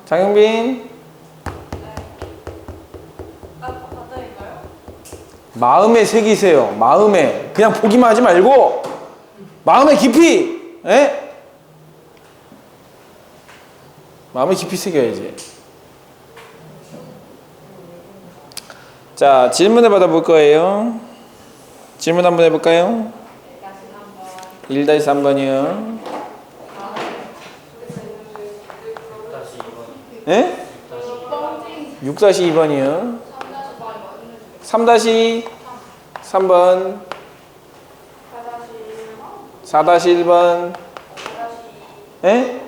장영빈. 바다인가요? 마음에 새기세요. 마음에. 그냥 보기만 하지 말고 마음에 깊이. 에? 마음에 깊이 새겨야지. 자, 질문을 받아볼 거예요. 질문 한번 해볼까요? 1-3번이요. 예? 6-2번이요. 3-3번. 4-1번. 예?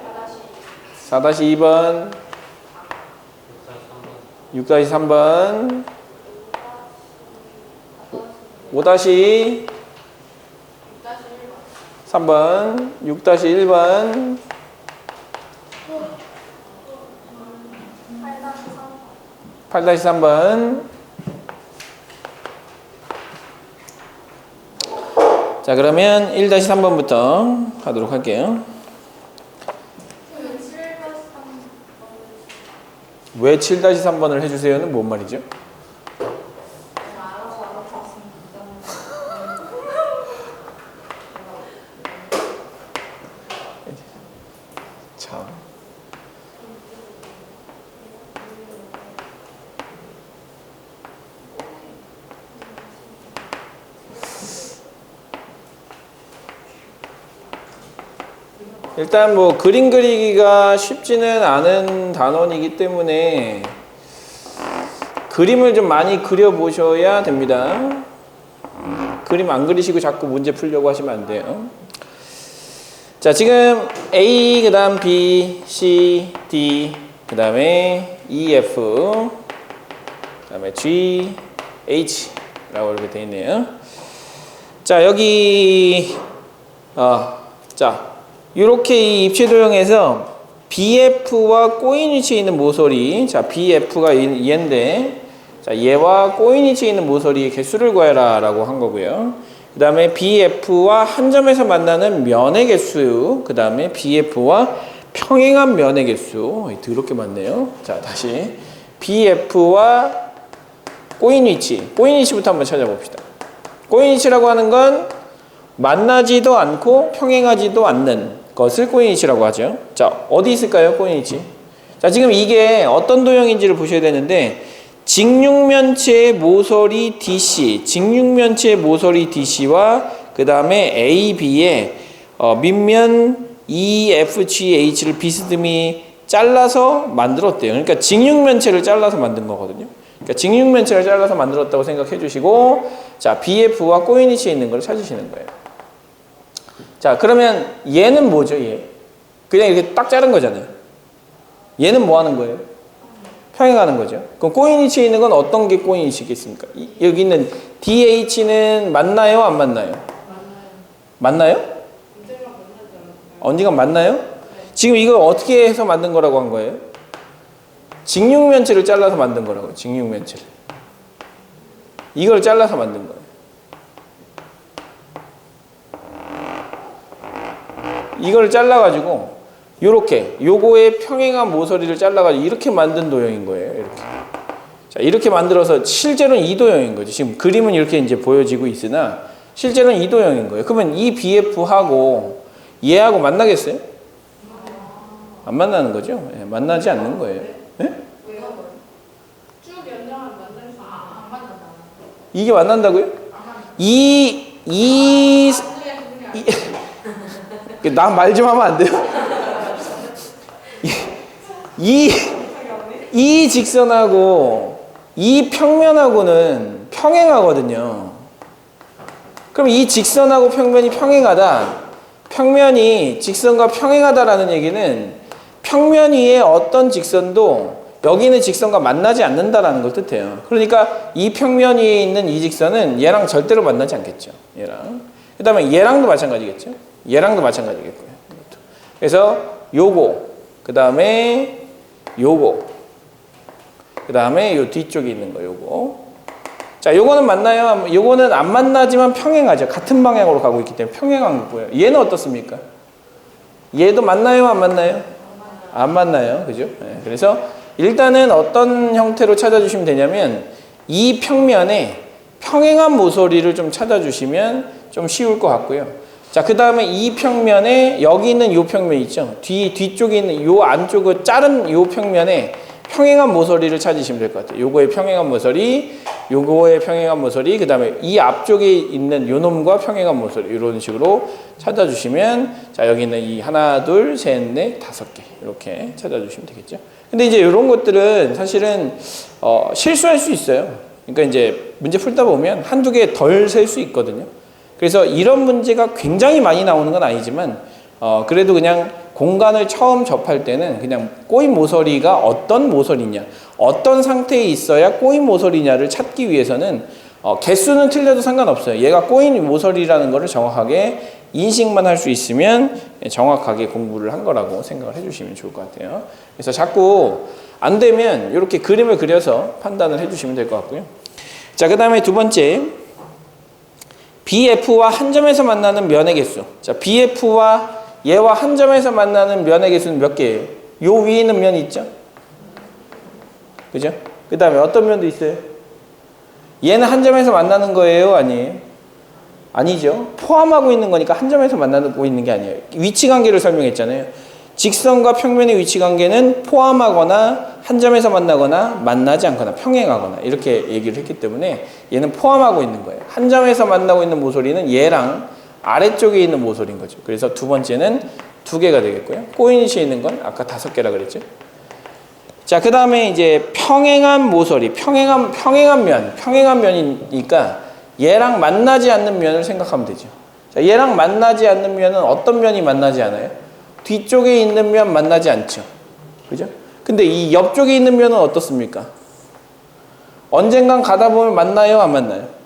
4-2번. 6-3번. 5-3번. 6-1번. 8-3번. 자, 그러면 1-3번부터 하도록 할게요. 왜 7-3번을 해주세요는 뭔 말이죠? 참. 일단 뭐 그림 그리기가 쉽지는 않은 단원이기 때문에 그림을 좀 많이 그려보셔야 됩니다. 그림 안 그리시고 자꾸 문제 풀려고 하시면 안 돼요. 자, 지금 A, 그 다음 B, C, D, 그 다음에 E, F, 그 다음에 G, H 라고 이렇게 되어 있네요. 자, 여기 자, 이렇게 이 입체 도형에서 BF와 꼬인 위치에 있는 모서리, 자, BF가 얘인데, 자, 얘와 꼬인 위치에 있는 모서리의 개수를 구해라 라고 한 거고요. 그 다음에 BF와 한 점에서 만나는 면의 개수, 그 다음에 BF와 평행한 면의 개수, 더럽게 많네요. 자, 다시 BF와 꼬인 위치부터 한번 찾아봅시다. 꼬인 위치라고 하는 건 만나지도 않고 평행하지도 않는 것을 꼬인 위치라고 하죠. 자, 어디 있을까요? 꼬인 위치. 자, 지금 이게 어떤 도형인지를 보셔야 되는데, 직육면체의 모서리 DC, 직육면체의 모서리 DC와 그 다음에 AB의 밑면 EFGH를 비스듬히 잘라서 만들었대요. 그러니까 직육면체를 잘라서 만든 거거든요. 그러니까 직육면체를 잘라서 만들었다고 생각해 주시고, 자, BF와 꼬인 위치에 있는 걸 찾으시는 거예요. 자, 그러면 얘는 뭐죠, 얘? 그냥 이렇게 딱 자른 거잖아요. 얘는 뭐 하는 거예요? 평행하는 거죠. 그럼 꼬인 위치에 있는 건 어떤 게 꼬인 위치겠습니까? 여기 있는 DH는 맞나요? 안 맞나요? 맞나요? 언젠가 맞나요? 지금 이걸 어떻게 해서 만든 거라고 한 거예요? 직육면체를 잘라서 만든 거라고요. 직육면체를. 이걸 잘라서 만든 거예요. 이걸 잘라가지고 요렇게 요거의 평행한 모서리를 잘라가지고 이렇게 만든 도형인 거예요. 이렇게. 자, 이렇게 만들어서 실제로는 이 도형인 거죠. 지금 그림은 이렇게 이제 보여지고 있으나 실제로는 이 도형인 거예요. 그러면 이 BF하고 얘하고 만나겠어요? 안 만나는 거죠? 네, 만나지 않는 거예요. 네? 쭉 연장하면 만나서 안 만난다. 이게 만난다고요? 나 말 좀 하면 안 돼요? 이 직선하고 이 평면하고는 평행하거든요. 그럼 이 직선하고 평면이 평행하다. 평면이 직선과 평행하다라는 얘기는 평면 위에 어떤 직선도 여기 있는 직선과 만나지 않는다라는 걸 뜻해요. 그러니까 이 평면 위에 있는 이 직선은 얘랑 절대로 만나지 않겠죠. 얘랑. 그 다음에 얘랑도 마찬가지겠죠. 얘랑도 마찬가지겠고요. 그래서 요거, 그 다음에 요거, 그 다음에 요 뒤쪽에 있는 거 요거. 자, 요거는 만나요? 요거는 안 만나지만 평행하죠. 같은 방향으로 가고 있기 때문에 평행한 거고요. 얘는 어떻습니까? 얘도 만나요? 안 만나요? 안 만나요. 그죠? 네, 그래서 일단은 어떤 형태로 찾아주시면 되냐면 이 평면에 평행한 모서리를 좀 찾아주시면 좀 쉬울 것 같고요. 자, 그 다음에 이 평면에 여기 있는 요 평면 있죠? 뒤쪽에 있는 요 안쪽을 자른 요 평면에 평행한 모서리를 찾으시면 될 것 같아요. 요거의 평행한 모서리, 요거의 평행한 모서리, 그 다음에 이 앞쪽에 있는 요 놈과 평행한 모서리, 이런 식으로 찾아주시면, 자, 여기 있는 이 하나, 둘, 셋, 넷, 다섯 개, 이렇게 찾아주시면 되겠죠. 근데 이제 이런 것들은 사실은, 실수할 수 있어요. 그러니까 이제 문제 풀다 보면 한두 개 덜 셀 수 있거든요. 그래서 이런 문제가 굉장히 많이 나오는 건 아니지만, 그래도 그냥 공간을 처음 접할 때는 그냥 꼬인 모서리가 어떤 모서리냐, 어떤 상태에 있어야 꼬인 모서리냐를 찾기 위해서는 개수는 틀려도 상관없어요. 얘가 꼬인 모서리라는 거를 정확하게 인식만 할 수 있으면 정확하게 공부를 한 거라고 생각을 해주시면 좋을 것 같아요. 그래서 자꾸 안 되면 이렇게 그림을 그려서 판단을 해주시면 될 것 같고요. 자, 그 다음에 두 번째, BF와 한 점에서 만나는 면의 개수. 자, BF와 얘와 한 점에서 만나는 면의 개수는 몇 개예요? 요 위에 있는 면이 있죠? 그죠? 그 다음에 어떤 면도 있어요? 얘는 한 점에서 만나는 거예요? 아니에요? 아니죠. 포함하고 있는 거니까 한 점에서 만나고 있는 게 아니에요. 위치 관계를 설명했잖아요. 직선과 평면의 위치 관계는 포함하거나 한 점에서 만나거나 만나지 않거나 평행하거나 이렇게 얘기를 했기 때문에 얘는 포함하고 있는 거예요. 한 점에서 만나고 있는 모서리는 얘랑 아래쪽에 있는 모서리인 거죠. 그래서 두 번째는 2개가 되겠고요. 꼬인시에 있는 건 아까 5개라 그랬죠. 자, 그 다음에 이제 평행한 모서리, 평행한 면이니까 얘랑 만나지 않는 면을 생각하면 되죠. 자, 얘랑 만나지 않는 면은 어떤 면이 만나지 않아요? 뒤쪽에 있는 면 만나지 않죠. 그죠? 근데 이 옆쪽에 있는 면은 어떻습니까? 언젠간 가다 보면 만나요, 안 만나요?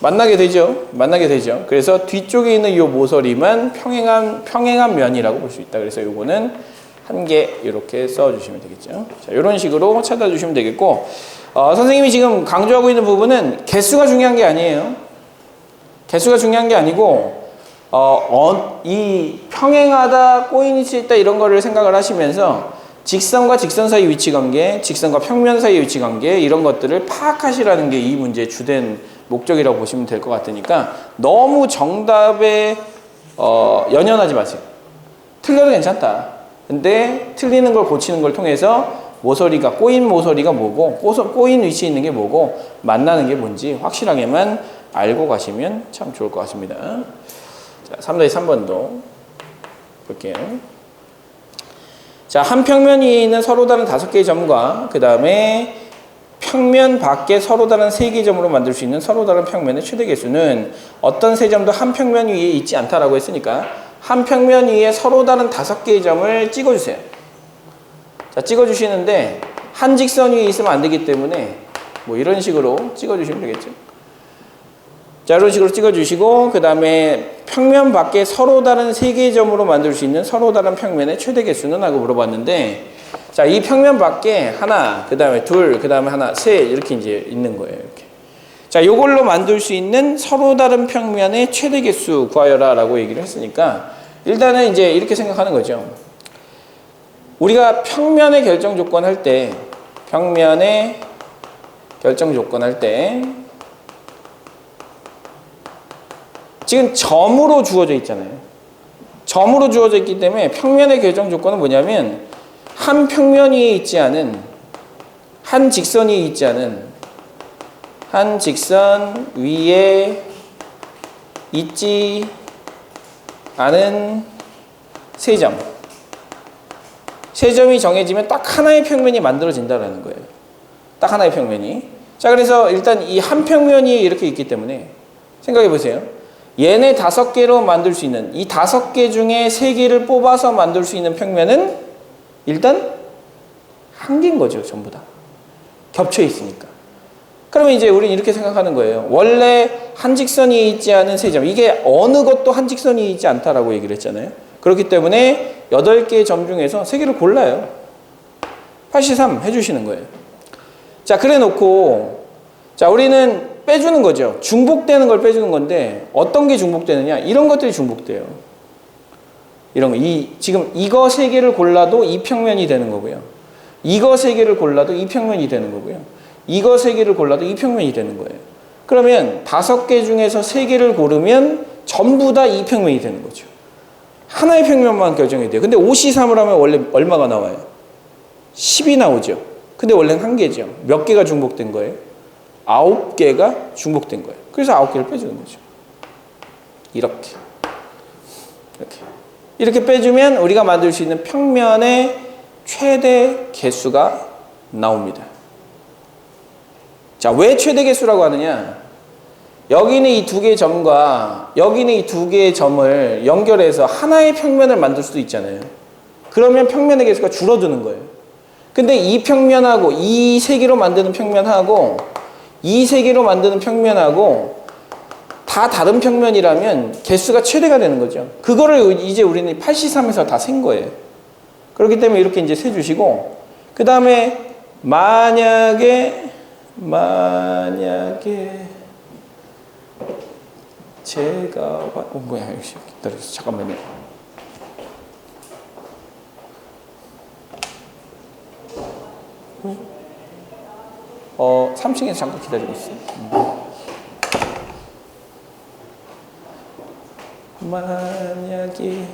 만나게 되죠. 만나게 되죠. 그래서 뒤쪽에 있는 이 모서리만 평행한 면이라고 볼 수 있다. 그래서 요거는 1개 이렇게 써주시면 되겠죠. 자, 이런 식으로 찾아주시면 되겠고, 선생님이 지금 강조하고 있는 부분은 개수가 중요한 게 아니에요. 개수가 중요한 게 아니고, 이 평행하다, 꼬인이 있다 이런 거를 생각을 하시면서 직선과 직선 사이 위치 관계, 직선과 평면 사이 위치 관계 이런 것들을 파악하시라는 게 이 문제의 주된 목적이라고 보시면 될 것 같으니까 너무 정답에 연연하지 마세요. 틀려도 괜찮다. 근데 틀리는 걸 고치는 걸 통해서 모서리가 꼬인 모서리가 뭐고 꼬인 위치에 있는 게 뭐고 만나는 게 뭔지 확실하게만 알고 가시면 참 좋을 것 같습니다. 자, 3-3번도 볼게요. 자, 한 평면 위에 있는 서로 다른 5개의 점과 그 다음에 평면 밖에 서로 다른 3개의 점으로 만들 수 있는 서로 다른 평면의 최대 개수는 어떤 세 점도 한 평면 위에 있지 않다라고 했으니까 한 평면 위에 서로 다른 5개의 점을 찍어주세요. 자, 찍어주시는데 한 직선 위에 있으면 안 되기 때문에 뭐 이런 식으로 찍어주시면 되겠죠. 자, 이런 식으로 찍어주시고 그 다음에 평면 밖에 서로 다른 3개의 점으로 만들 수 있는 서로 다른 평면의 최대 개수는 하고 물어봤는데, 자, 이 평면 밖에 하나, 그 다음에 둘, 그 다음에 하나, 셋 이렇게 이제 있는 거예요. 이렇게. 자, 요걸로 만들 수 있는 서로 다른 평면의 최대 개수 구하여라 라고 얘기를 했으니까 일단은 이제 이렇게 생각하는 거죠. 우리가 평면의 결정 조건 할 때, 지금 점으로 주어져 있잖아요. 점으로 주어져 있기 때문에 평면의 결정 조건은 뭐냐면 한 평면 위에 있지 않은, 한 직선 위에 있지 않은, 한 직선 위에 있지 않은 세 점. 세 점이 정해지면 딱 하나의 평면이 만들어진다는 거예요. 딱 하나의 평면이. 자, 그래서 일단 이 한 평면이 이렇게 있기 때문에 생각해 보세요. 얘네 5개로 만들 수 있는 이 5개 중에 3개를 뽑아서 만들 수 있는 평면은 일단 1개인 거죠. 전부 다. 겹쳐 있으니까. 그러면 이제 우리는 이렇게 생각하는 거예요. 원래 한 직선이 있지 않은 세 점. 이게 어느 것도 한 직선이 있지 않다라고 얘기를 했잖아요. 그렇기 때문에 8개의 점 중에서 3개를 골라요. 83 해주시는 거예요. 자, 그래 놓고, 자, 우리는 빼주는 거죠. 중복되는 걸 빼주는 건데, 어떤 게 중복되느냐? 이런 것들이 중복돼요. 이런 거. 지금 이거 세 개를 골라도 이 평면이 되는 거고요. 이거 세 개를 골라도 이 평면이 되는 거고요. 이거 세 개를 골라도 이 평면이 되는 거예요. 그러면 5개 중에서 3개를 고르면 전부 다 이 평면이 되는 거죠. 하나의 평면만 결정이 돼요. 근데 5C3을 하면 원래 얼마가 나와요? 10이 나오죠. 근데 원래는 1개죠. 몇 개가 중복된 거예요? 9개가 중복된 거예요. 그래서 9개를 빼주는 거죠. 이렇게. 이렇게 빼주면 우리가 만들 수 있는 평면의 최대 개수가 나옵니다. 자, 왜 최대 개수라고 하느냐? 여기는 이 2개의 점과 여기는 이 2개의 점을 연결해서 하나의 평면을 만들 수도 있잖아요. 그러면 평면의 개수가 줄어드는 거예요. 근데 이 평면하고 이 3개로 만드는 평면하고 이 3개로 만드는 평면하고 다 다른 평면이라면 개수가 최대가 되는 거죠. 그거를 이제 우리는 8C3에서 다 센 거예요. 그렇기 때문에 이렇게 이제 세주시고, 그 다음에 만약에 제가 뭐야, 역시 기다려주세요. 잠깐만요. 응? 3층에서 잠깐 기다리고 있어요. 만약에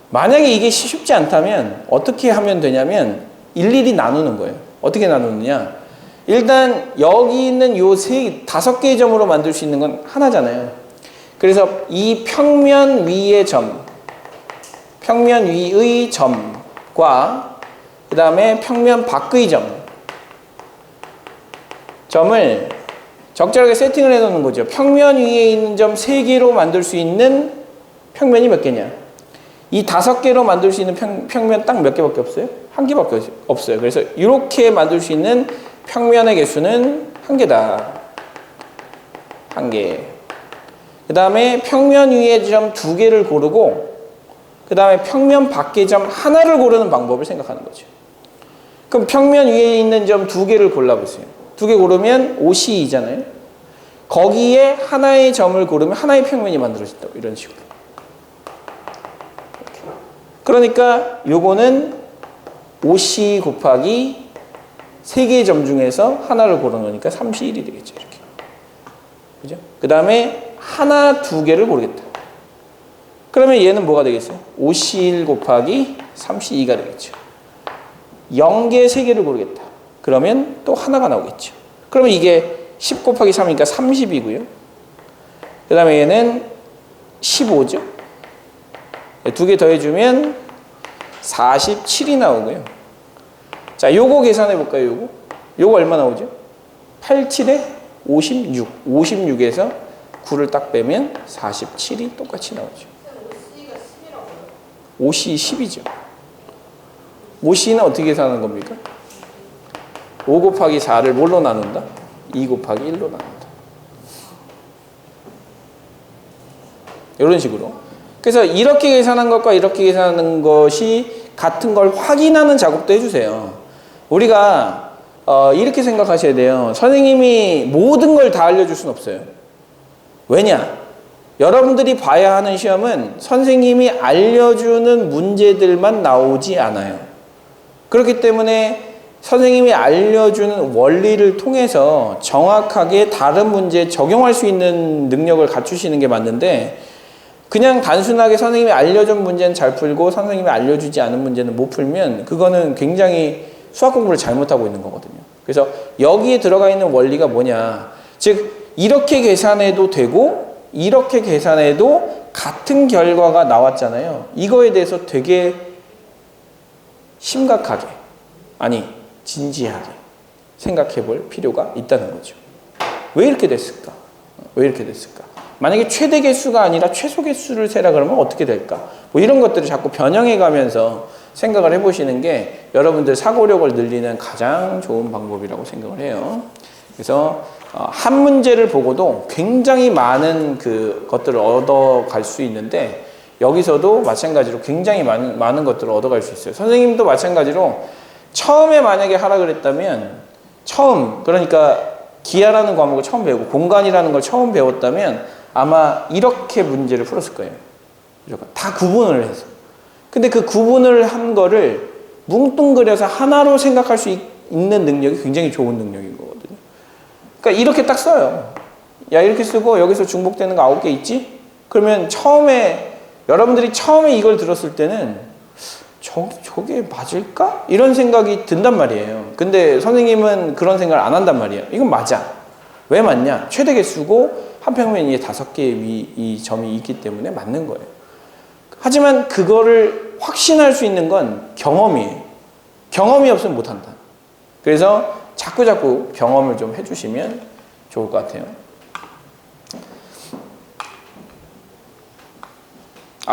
만약에 이게 쉽지 않다면 어떻게 하면 되냐면 일일이 나누는 거예요. 어떻게 나누느냐? 일단 여기 있는 요 5개의 점으로 만들 수 있는 건 하나잖아요. 그래서 이 평면 위의 점, 평면 위의 점과 그 다음에 평면 밖의 점을 적절하게 세팅을 해놓는 거죠. 평면 위에 있는 점 3개로 만들 수 있는 평면이 몇 개냐? 이 5개로 만들 수 있는 평면 딱 몇 개밖에 없어요? 1개밖에 없어요. 그래서 이렇게 만들 수 있는 평면의 개수는 1개다. 1개. 그 다음에 평면 위에 점 2개를 고르고, 그 다음에 평면 밖의 점 하나를 고르는 방법을 생각하는 거죠. 그럼 평면 위에 있는 점 2개를 골라보세요. 2개 고르면 OC이잖아요. 거기에 하나의 점을 고르면 하나의 평면이 만들어진다고. 이런 식으로. 그러니까 요거는 OC 곱하기 3개의 점 중에서 하나를 고르는 거니까 3C1이 되겠죠. 이렇게. 그죠? 그 다음에 하나, 2개를 고르겠다. 그러면 얘는 뭐가 되겠어요? OC1 곱하기 3C2가 되겠죠. 0개 3개를 고르겠다. 그러면 또 하나가 나오겠죠. 그러면 이게 10 곱하기 3이니까 30이고요. 그 다음에 얘는 15죠. 2개 더해주면 47이 나오고요. 자, 요거 계산해 볼까요? 요거 얼마 나오죠? 87에 56. 56에서 9를 딱 빼면 47이 똑같이 나오죠. OC 10이죠. OC는 어떻게 계산하는 겁니까? 5 곱하기 4를 뭘로 나눈다? 2 곱하기 1로 나눈다. 이런 식으로. 그래서 이렇게 계산한 것과 이렇게 계산하는 것이 같은 걸 확인하는 작업도 해주세요. 우리가 이렇게 생각하셔야 돼요. 선생님이 모든 걸 다 알려줄 수는 없어요. 왜냐? 여러분들이 봐야 하는 시험은 선생님이 알려주는 문제들만 나오지 않아요. 그렇기 때문에 선생님이 알려주는 원리를 통해서 정확하게 다른 문제에 적용할 수 있는 능력을 갖추시는 게 맞는데, 그냥 단순하게 선생님이 알려준 문제는 잘 풀고 선생님이 알려주지 않은 문제는 못 풀면 그거는 굉장히 수학 공부를 잘못하고 있는 거거든요. 그래서 여기에 들어가 있는 원리가 뭐냐, 즉 이렇게 계산해도 되고 이렇게 계산해도 같은 결과가 나왔잖아요. 이거에 대해서 되게 심각하게, 아니 진지하게 생각해 볼 필요가 있다는 거죠. 왜 이렇게 됐을까? 왜 이렇게 됐을까? 만약에 최대 개수가 아니라 최소 개수를 세라 그러면 어떻게 될까? 뭐 이런 것들을 자꾸 변형해 가면서 생각을 해보시는 게 여러분들 사고력을 늘리는 가장 좋은 방법이라고 생각을 해요. 그래서 한 문제를 보고도 굉장히 많은 그 것들을 얻어갈 수 있는데, 여기서도 마찬가지로 굉장히 많은 것들을 얻어갈 수 있어요. 선생님도 마찬가지로 처음에 만약에 하라 그랬다면, 그러니까 기하라는 과목을 처음 배우고 공간이라는 걸 처음 배웠다면 아마 이렇게 문제를 풀었을 거예요. 무조건. 다 구분을 해서. 근데 그 구분을 한 거를 뭉뚱그려서 하나로 생각할 수 있는 능력이 굉장히 좋은 능력인 거거든요. 그러니까 이렇게 딱 써요. 야, 이렇게 쓰고 여기서 중복되는 거 9개 있지? 그러면 여러분들이 처음에 이걸 들었을 때는 저게 맞을까? 이런 생각이 든단 말이에요. 근데 선생님은 그런 생각을 안 한단 말이에요. 이건 맞아. 왜 맞냐? 최대 개수고 한 평면에 5개의 이 점이 있기 때문에 맞는 거예요. 하지만 그거를 확신할 수 있는 건 경험이에요. 경험이 없으면 못한다. 그래서 자꾸 경험을 좀 해주시면 좋을 것 같아요.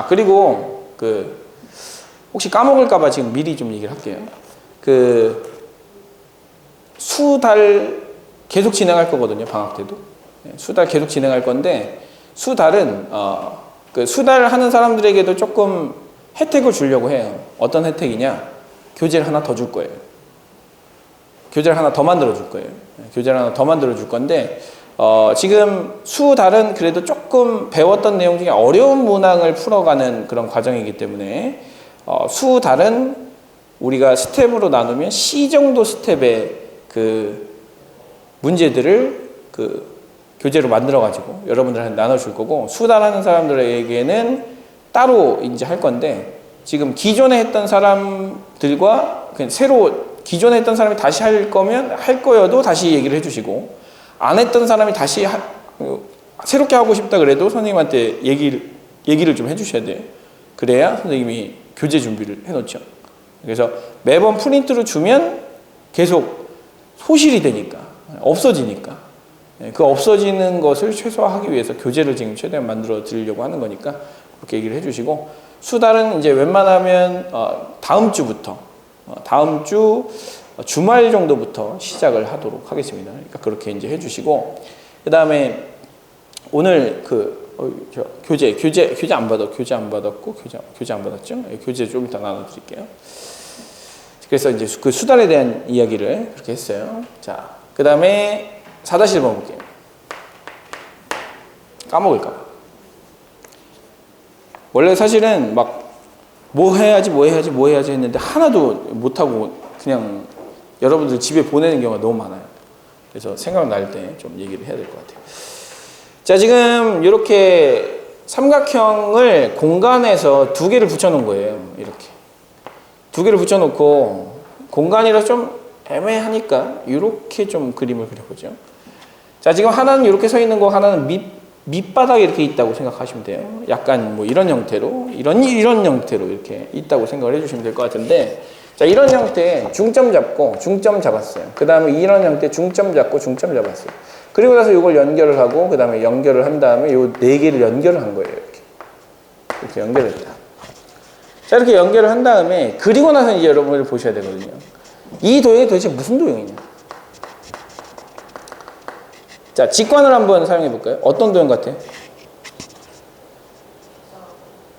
그리고 혹시 까먹을까봐 지금 미리 좀 얘기를 할게요. 수달 계속 진행할 거거든요, 방학 때도. 수달 계속 진행할 건데, 수달은, 수달 하는 사람들에게도 조금 혜택을 주려고 해요. 어떤 혜택이냐? 교재를 하나 더 줄 거예요. 교재를 하나 더 만들어 줄 거예요. 교재를 하나 더 만들어 줄 건데, 지금 수달은 그래도 조금 배웠던 내용 중에 어려운 문항을 풀어가는 그런 과정이기 때문에, 수달은 우리가 스텝으로 나누면 C 정도 스텝의 문제들을 교재로 만들어가지고 여러분들한테 나눠줄 거고, 수달하는 사람들에게는 따로 이제 할 건데, 지금 기존에 했던 사람들과 그냥 기존에 했던 사람이 다시 할 거면 할 거여도 다시 얘기를 해주시고, 안 했던 사람이 다시 새롭게 하고 싶다 그래도 선생님한테 얘기를 좀 해주셔야 돼요. 그래야 선생님이 교재 준비를 해놓죠. 그래서 매번 프린트로 주면 계속 소실이 되니까, 없어지니까, 그 없어지는 것을 최소화하기 위해서 교재를 지금 최대한 만들어 드리려고 하는 거니까 그렇게 얘기를 해주시고, 수달은 이제 웬만하면 다음 주부터, 다음 주 주말 정도부터 시작을 하도록 하겠습니다. 그러니까 그렇게 이제 해주시고, 그 다음에 오늘 교재 안 받았고, 교재 안 받았죠? 교재 좀 이따 나눠드릴게요. 그래서 이제 그 수달에 대한 이야기를 그렇게 했어요. 자, 그 다음에 4-1번 볼게요. 까먹을까 봐. 원래 사실은 뭐 해야지 했는데 하나도 못하고 그냥 여러분들 집에 보내는 경우가 너무 많아요. 그래서 생각날 때 좀 얘기를 해야 될 것 같아요. 자, 지금 이렇게 삼각형을 공간에서 2개를 붙여놓은 거예요. 이렇게 2개를 붙여놓고, 공간이라 좀 애매하니까 이렇게 좀 그림을 그려보죠. 자, 지금 하나는 이렇게 서 있는 거, 하나는 밑바닥에 이렇게 있다고 생각하시면 돼요. 약간 뭐 이런 형태로, 이런 형태로 이렇게 있다고 생각을 해주시면 될 것 같은데, 자, 이런 형태에 중점 잡고 중점 잡았어요. 그 다음에 이런 형태에 중점 잡고 중점 잡았어요. 그리고 나서 이걸 연결을 하고, 그 다음에 연결을 한 다음에 요 4개를 연결을 한 거예요. 이렇게 연결했다. 자, 이렇게 연결을 한 다음에, 그리고 나서 이제 여러분들 보셔야 되거든요. 이 도형이 도대체 무슨 도형이냐? 자, 직관을 한번 사용해 볼까요? 어떤 도형 같아요?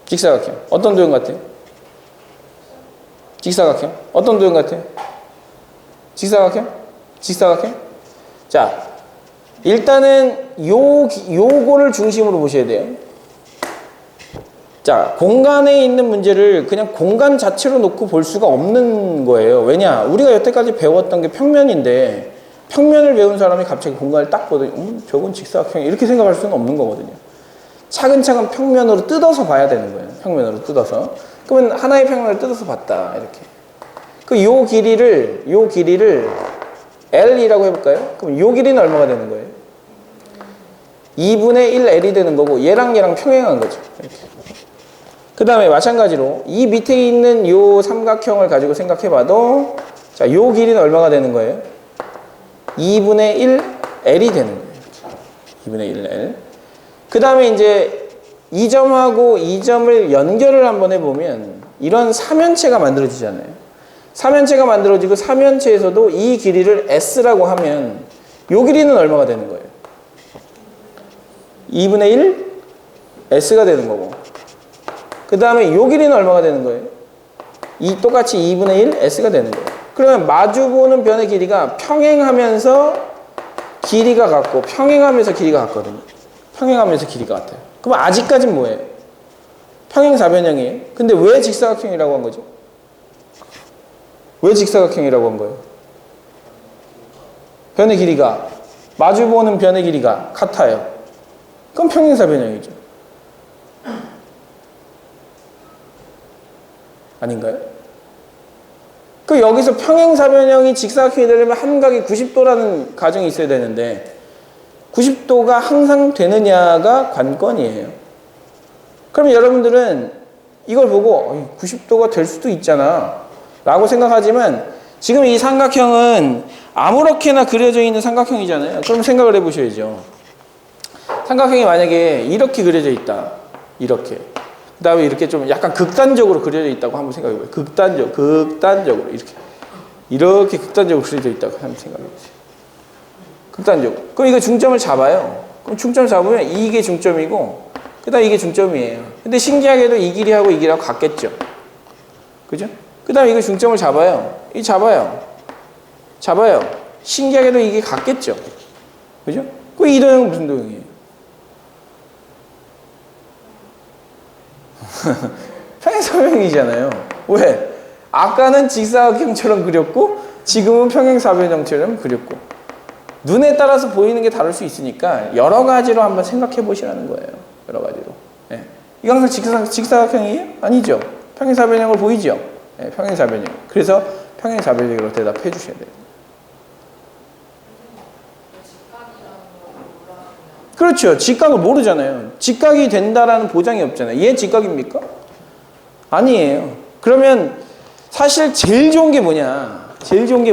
직사각형. 어떤 도형 같아요? 직사각형. 어떤 도형 같아요? 직사각형? 직사각형? 자, 일단은 요거를 중심으로 보셔야 돼요. 자, 공간에 있는 문제를 그냥 공간 자체로 놓고 볼 수가 없는 거예요. 왜냐? 우리가 여태까지 배웠던 게 평면인데, 평면을 배운 사람이 갑자기 공간을 딱 보더니 저건 직사각형이, 이렇게 생각할 수는 없는 거거든요. 차근차근 평면으로 뜯어서 봐야 되는 거예요. 평면으로 뜯어서. 그러면 하나의 평면을 뜯어서 봤다, 이렇게. 요 길이를 L이라고 해볼까요? 그럼 요 길이는 얼마가 되는 거예요? 2분의 1L이 되는 거고, 얘랑 평행한 거죠. 이렇게. 그 다음에 마찬가지로 이 밑에 있는 요 삼각형을 가지고 생각해봐도, 자, 요 길이는 얼마가 되는 거예요? 2분의 1L이 되는 거예요. 2분의 1L. 그 다음에 이제 이 점하고 이 점을 연결을 한번 해보면 이런 삼연체가 만들어지잖아요. 삼연체가 만들어지고, 삼연체에서도 이 길이를 S라고 하면 요 길이는 얼마가 되는 거예요? 2분의 1 S가 되는 거고, 그 다음에 요 길이는 얼마가 되는 거예요? 똑같이 2분의 1 S가 되는 거예요. 그러면 마주보는 변의 길이가 평행하면서 길이가 같고, 평행하면서 길이가 같거든요. 평행하면서 길이가 같아요. 그럼 아직까지는 뭐예요? 평행사변형이에요. 근데 왜 직사각형이라고 한 거죠? 왜 직사각형이라고 한 거예요? 변의 길이가, 마주보는 변의 길이가 같아요. 그럼 평행사변형이죠. 아닌가요? 그 여기서 평행사변형이 직사각형이 되려면 함각이 90도라는 가정이 있어야 되는데 90도가 항상 되느냐가 관건이에요. 그럼 여러분들은 이걸 보고 90도가 될 수도 있잖아 라고 생각하지만 지금 이 삼각형은 아무렇게나 그려져 있는 삼각형이잖아요. 그럼 생각을 해보셔야죠. 삼각형이 만약에 이렇게 그려져 있다. 이렇게. 그 다음에 이렇게 좀 약간 극단적으로 그려져 있다고 한번 생각해보세요. 극단적으로 이렇게 극단적으로 그려져 있다고 한번 생각해보세요. 극단적으로. 그럼 이거 중점을 잡아요. 그럼 중점 잡으면 이게 중점이고 그 다음에 이게 중점이에요. 근데 신기하게도 이 길이하고 이 길이하고 같겠죠. 그죠? 그 다음에 이거 중점을 잡아요. 이 잡아요. 신기하게도 이게 같겠죠. 그죠? 그 이 도형은 무슨 도형이에요? 평행사변형이잖아요. 왜? 아까는 직사각형처럼 그렸고 지금은 평행사변형처럼 그렸고 눈에 따라서 보이는 게 다를 수 있으니까 여러 가지로 한번 생각해 보시라는 거예요. 여러 가지로. 네. 이거 항상 직사각형이에요? 아니죠. 평행사변형으로 보이죠? 네, 평행사변형. 그래서 평행사변형으로 대답해 주셔야 돼요. 그렇죠. 직각을 모르잖아요. 직각이 된다라는 보장이 없잖아요. 얘 직각입니까? 아니에요. 그러면 사실 제일 좋은 게 뭐냐? 제일 좋은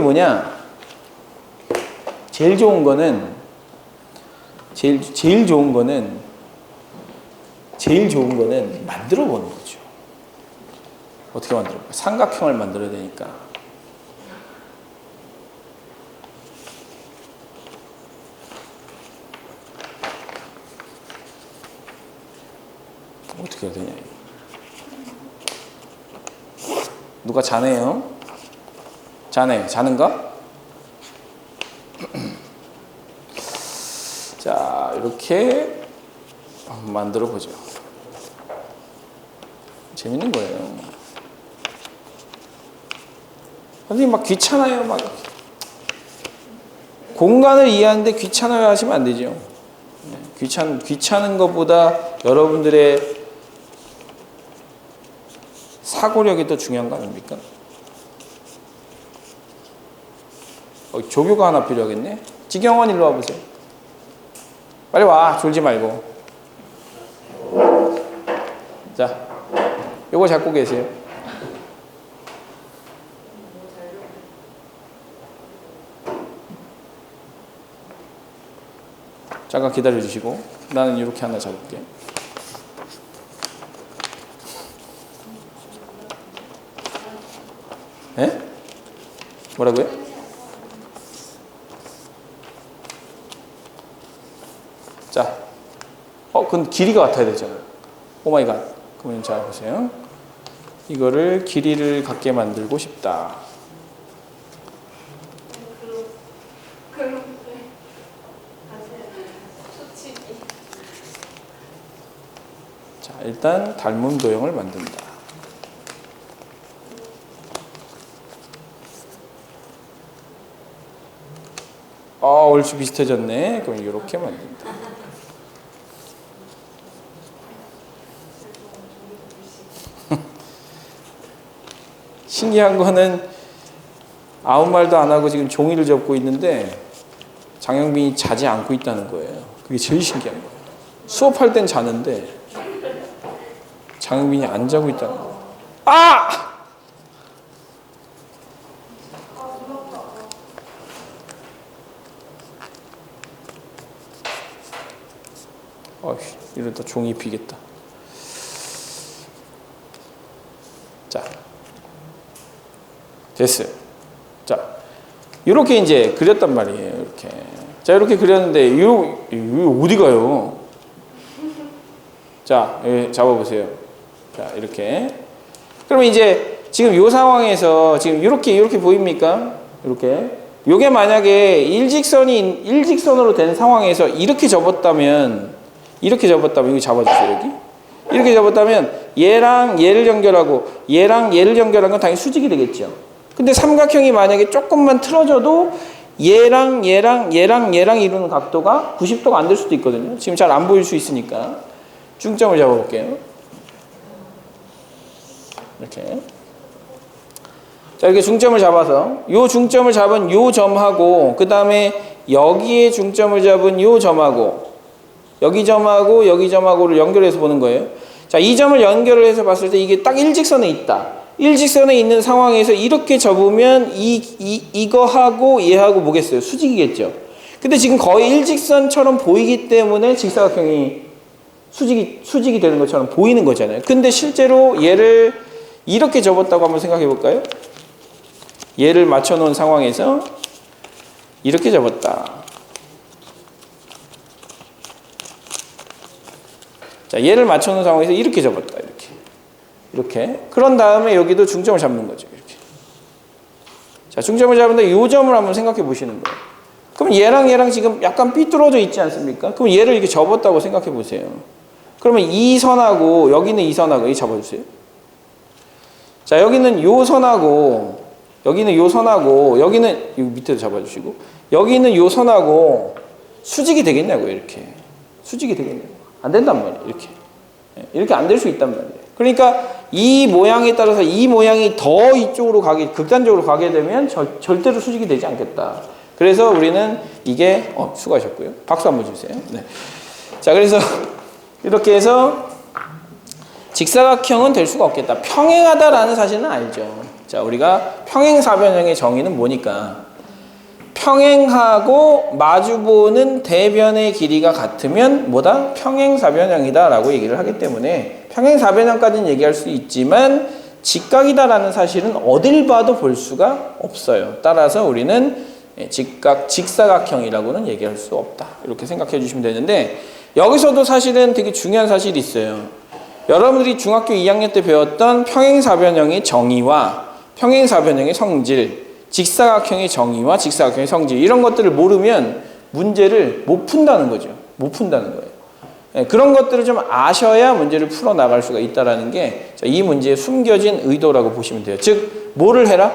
거는 만들어 보는 거죠. 어떻게 만들어? 삼각형을 만들어야 되니까. 어떻게 해야 되냐? 누가 자네요? 자는가? 자, 이렇게 만들어 보죠. 재밌는 거예요. 선생님 막 귀찮아요. 막 공간을 이해하는데 귀찮아요 하시면 안 되죠. 귀찮은 것보다 여러분들의 사고력이 더 중요한 거 아닙니까? 조교가 하나 필요하겠네. 지경원 일로 와보세요. 빨리 와. 졸지 말고. 자, 요거 잡고 계세요. 잠깐 기다려 주시고 나는 이렇게 하나 잡을게. 예? 뭐라고요? 자, 그건 길이가 같아야 되잖아요. 오 마이 갓. 그러면 자 보세요. 이거를 길이를 같게 만들고 싶다. 자, 일단 닮은 도형을 만든다. 얼추 비슷해졌네. 그럼 이렇게 만든다. 신기한 거는 아무 말도 안 하고 지금 종이를 접고 있는데 장영빈이 자지 않고 있다는 거예요. 그게 제일 신기한 거예요. 수업할 땐 자는데 장영빈이 안 자고 있다는 거예요. 아! 이러다 종이 피겠다. 자, 됐어요. 자, 이렇게 이제 그렸단 말이에요. 이렇게. 자, 이렇게 그렸는데 이거 어디 가요? 자, 여기 잡아보세요. 자, 이렇게. 그러면 이제 지금 이 상황에서 지금 이렇게 보입니까? 이렇게. 요게 만약에 일직선으로 된 상황에서 이렇게 접었다면 이렇게 접었다면 여기 잡아주세요. 여기 이렇게 접었다면 얘랑 얘를 연결하고 얘랑 얘를 연결한 건 당연히 수직이 되겠죠. 근데 삼각형이 만약에 조금만 틀어져도 얘랑 이루는 각도가 90도가 안 될 수도 있거든요. 지금 잘 안 보일 수 있으니까 중점을 잡아볼게요. 이렇게. 자, 이렇게 중점을 잡아서 요 중점을 잡은 요 점하고 그 다음에 여기에 중점을 잡은 요 점하고 여기 점하고를 연결해서 보는 거예요. 자, 이 점을 연결을 해서 봤을 때 이게 딱 일직선에 있다. 일직선에 있는 상황에서 이렇게 접으면 이거하고 얘하고 뭐겠어요? 수직이겠죠. 근데 지금 거의 일직선처럼 보이기 때문에 직사각형이 수직이 되는 것처럼 보이는 거잖아요. 근데 실제로 얘를 이렇게 접었다고 한번 생각해 볼까요? 얘를 맞춰 놓은 상황에서 이렇게 접었다. 자, 얘를 맞춰 놓은 상황에서 이렇게 접었다. 이렇게. 그런 다음에 여기도 중점을 잡는 거죠. 이렇게. 자, 중점을 잡는데 이 점을 한번 생각해 보시는 거예요. 그럼 얘랑 지금 약간 삐뚤어져 있지 않습니까? 그럼 얘를 이렇게 접었다고 생각해 보세요. 그러면 이 선하고 여기는 이 선하고 여기 잡아주세요. 자, 여기는 요 선하고 여기는 요 선하고 여기는 요 밑에도 잡아주시고 여기는 요 선하고 수직이 되겠냐고요. 이렇게. 수직이 되겠냐고. 안 된단 말이에요. 이렇게 안 될 수 있단 말이에요. 그러니까 이 모양에 따라서 이 모양이 더 이쪽으로 극단적으로 가게 되면 절대로 수직이 되지 않겠다. 그래서 우리는 이게 수고하셨고요. 박수 한번 주세요. 네. 자, 그래서 이렇게 해서 직사각형은 될 수가 없겠다. 평행하다라는 사실은 알죠. 자, 우리가 평행사변형의 정의는 뭐니까? 평행하고 마주보는 대변의 길이가 같으면 뭐다? 평행사변형이다 라고 얘기를 하기 때문에 평행사변형까지는 얘기할 수 있지만 직각이다라는 사실은 어딜 봐도 볼 수가 없어요. 따라서 우리는 직사각형이라고는 얘기할 수 없다. 이렇게 생각해 주시면 되는데 여기서도 사실은 되게 중요한 사실이 있어요. 여러분들이 중학교 2학년 때 배웠던 평행사변형의 정의와 평행사변형의 성질, 직사각형의 정의와 직사각형의 성질 이런 것들을 모르면 문제를 못 푼다는 거죠. 못 푼다는 거예요. 네, 그런 것들을 좀 아셔야 문제를 풀어나갈 수가 있다는 게 이 문제에 숨겨진 의도라고 보시면 돼요. 즉 뭐를 해라?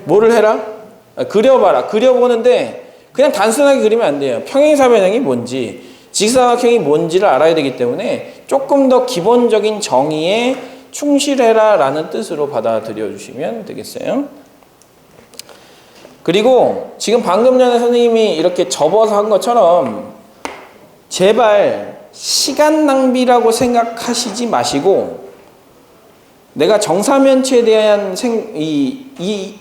뭐를 해라? 그려봐라. 그려보는데 그냥 단순하게 그리면 안 돼요. 평행사변형이 뭔지 직사각형이 뭔지를 알아야 되기 때문에 조금 더 기본적인 정의에 충실해라 라는 뜻으로 받아들여 주시면 되겠어요. 그리고 지금 방금 전에 선생님이 이렇게 접어서 한 것처럼 제발 시간 낭비라고 생각하시지 마시고 내가 정사면체에 대한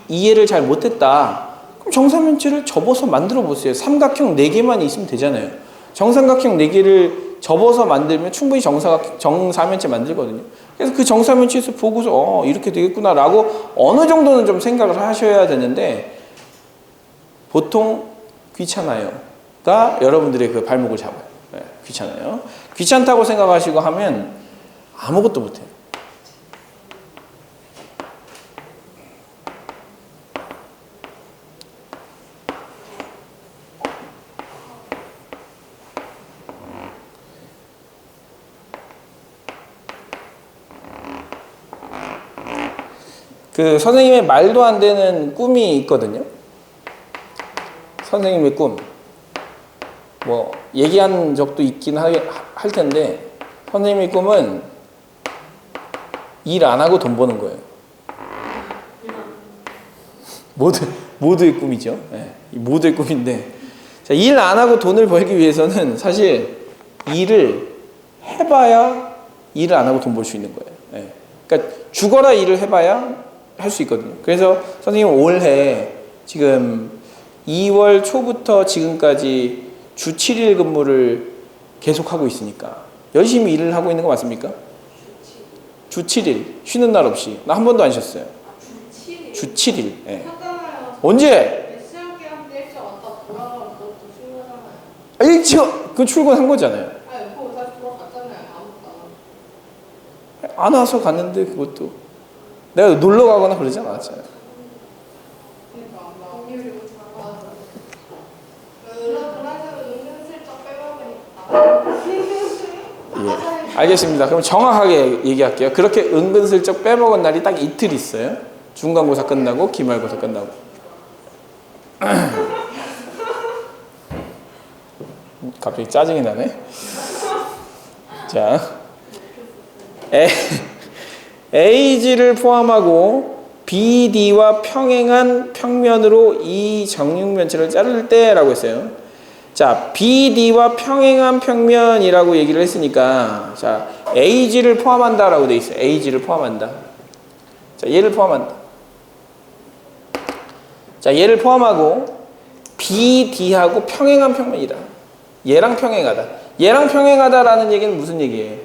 이해를 잘 못했다. 그럼 정사면체를 접어서 만들어 보세요. 삼각형 4개만 있으면 되잖아요. 정삼각형 4개를 접어서 만들면 충분히 정사면체 만들거든요. 그래서 그 정사면체에서 보고서 이렇게 되겠구나 라고 어느 정도는 좀 생각을 하셔야 되는데 보통 귀찮아요가 여러분들의 그 발목을 잡아요. 네, 귀찮아요. 귀찮다고 생각하시고 하면 아무것도 못해요. 그 선생님의 말도 안 되는 꿈이 있거든요. 선생님의 꿈. 뭐 얘기한 적도 있긴 할 텐데 선생님의 꿈은 일 안 하고 돈 버는 거예요. 모두의 꿈이죠. 네, 모두의 꿈인데 일 안 하고 돈을 벌기 위해서는 사실 일을 해봐야 일을 안 하고 돈 벌 수 있는 거예요. 네. 그러니까 죽어라 일을 해봐야 할 수 있거든요. 그래서 선생님 올해 지금 2월 초부터 지금까지 주 7일 근무를 계속하고 있으니까 열심히 일을 하고 있는 거 맞습니까? 주 7일 쉬는 날 없이 나 한 번도 안 쉬었어요. 주 7일. 네. 언제? 일찍 왔다 돌아가면 그것도 출근하잖아요. 일찍 그 출근한 거잖아요. 아니, 그거 다시 돌아갔잖아요. 아무것도 안 와서 갔는데 그것도 내가 놀러 가거나 그러지 않았잖아요. 그러니까 막 그런 식으로 은근슬쩍 빼먹으니까 알겠습니다. 그럼 정확하게 얘기할게요. 그렇게 은근슬쩍 빼먹은 날이 딱 이틀 있어요. 중간고사 끝나고 기말고사 끝나고. 갑자기 짜증이 나네. 자, AG를 포함하고 BD와 평행한 평면으로 이 정육면체를 자를 때라고 했어요. 자, BD와 평행한 평면이라고 얘기를 했으니까, 자, AG를 포함한다라고 돼 있어요. AG를 포함한다. 자, 얘를 포함한다. 자, 얘를 포함하고 BD하고 평행한 평면이다. 얘랑 평행하다. 얘랑 평행하다라는 얘기는 무슨 얘기예요?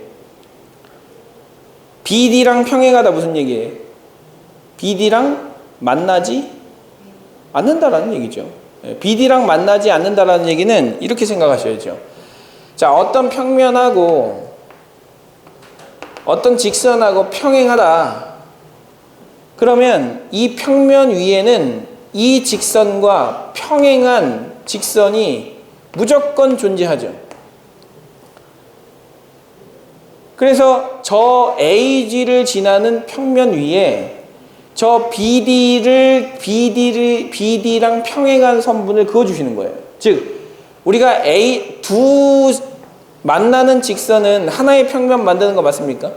BD랑 평행하다 무슨 얘기예요? BD랑 만나지 않는다라는 얘기죠. BD랑 만나지 않는다라는 얘기는 이렇게 생각하셔야죠. 자, 어떤 평면하고 어떤 직선하고 평행하다. 그러면 이 평면 위에는 이 직선과 평행한 직선이 무조건 존재하죠. 그래서 저 AG를 지나는 평면 위에 저 BD랑 평행한 선분을 그어주시는 거예요. 즉, 우리가 두 만나는 직선은 하나의 평면 만드는 거 맞습니까?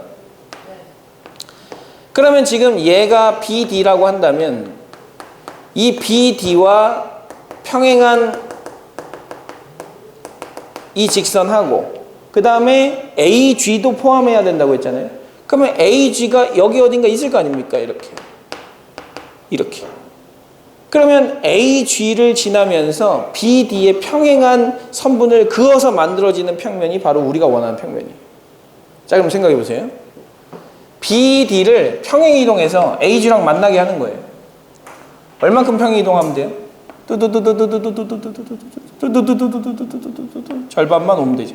그러면 지금 얘가 BD라고 한다면 이 BD와 평행한 이 직선하고 그 다음에 AG도 포함해야 된다고 했잖아요. 그러면 AG가 여기 어딘가 있을 거 아닙니까? 이렇게. 그러면 AG를 지나면서 BD의 평행한 선분을 그어서 만들어지는 평면이 바로 우리가 원하는 평면이에요. 자, 그럼 생각해 보세요. BD를 평행 이동해서 AG랑 만나게 하는 거예요. 얼만큼 평행 이동하면 돼요? 절반만 오면 되죠.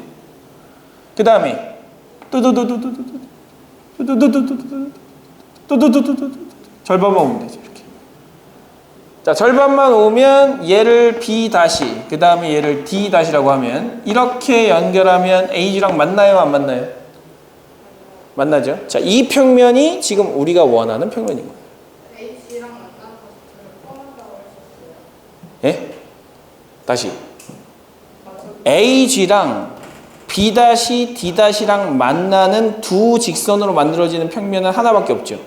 그 다음에 절반만 오면 되죠. 이렇게. 자, 절반만 오면 얘를 B 다시, 그 다음에 얘를 D 다시라고 하면 이렇게 연결하면 AG랑 만나요, 안 만나요? 만나죠. 자, 이 평면이 지금 우리가 원하는 평면인 거예요. H랑 만나는 것을 포함한다고 하셨어요. 예? 다시. AG랑 B 다시 D 다시랑 만나는 두 직선으로 만들어지는 평면은 하나밖에 없죠.